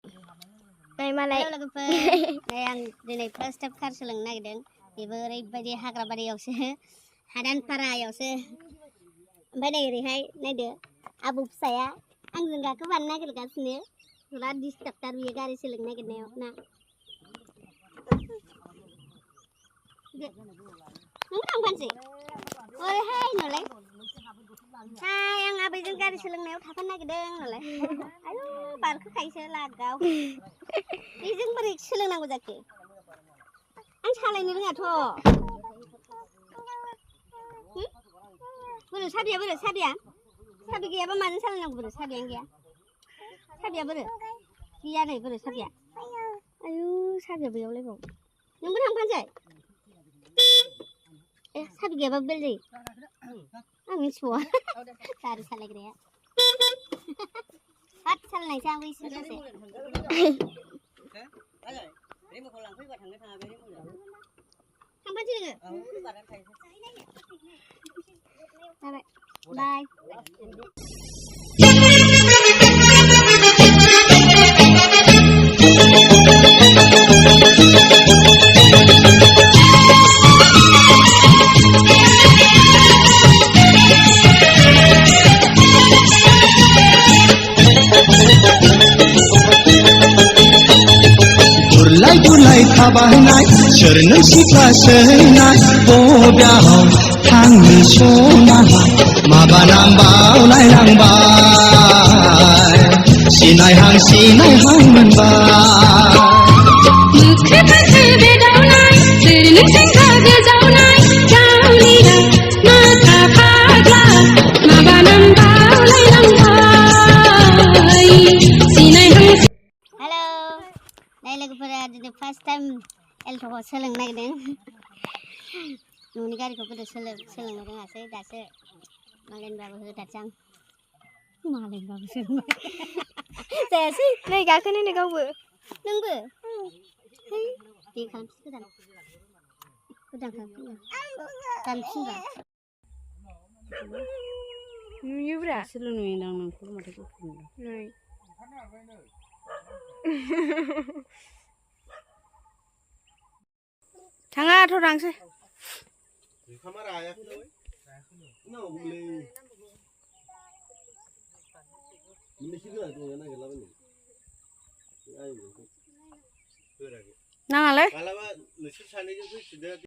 मालाय लोगोफोर आं दिनै फार्स्ट टाइम कार सोलोंनो नागिरदों बेबो ओरैबायदि हाग्राबारियावसो हादानपारायावसो ओमफ्राय नै ओरैहाय नायदो आबौ फिसाया आंजों गाखोफानो नागिरगासिनो बिराद डिस्टार्बथार बियो गारि सोलोंनो नागिरनायाव ना नों थांफानोसै ओरैहाय नोलाय हाय आं आबैजों गारि सोलोंनायाव थाफानो नागिरदों नोलाय आयु बारखोखायोसो लागाव बेजों बोरै सोलोंनांगौ जाखो आं सालायनो रोङाथ' बोरो साबिया साबि गैयाबा माजों सालायनांगौ बोरो साबियानो गैया साबिया बोरो गैया नै बोरो साबिया आयु साबिया बेयावलाय बाव नोंबो थांफानोसै ए साबि गैयाबा बेल जायो आं मिथिबावा गारि सालायग्राया हाथ सालायनायसै आंबो एसे ससे थांफानोसै नोङो बाय बुरलाय थाबायनाय सोरनो सिख्ला सोनाय बबेयाव थांनि सना माबा नांबावलाय लांबाय सिनायहां मोनबाय मुखे फासे बेदावनाय सोरनो सेंखा गोजावनाय गावनिरा माथा फाग्ला माबा नांबावलाय लांबाय सिनायहां हेलो नै लोगोफोरा दिनै फार्स्ट टाइम एल्ट'खौ सोलोंनो नागिरदों न'नि गारिखौ गोदो सोलोंनो रोङासै दासो मालायनिबाबो होदारसै आं मालायनिबाबो सोलोंबाय जायासै नै गाखोनो नो गावबो नोंबो दे खालामसै गोदान दानफिनबा नुयोब्रा सोलोंनो नां नोंखौ माथो गुफुर नै थाङा थ' थांसै नाङालै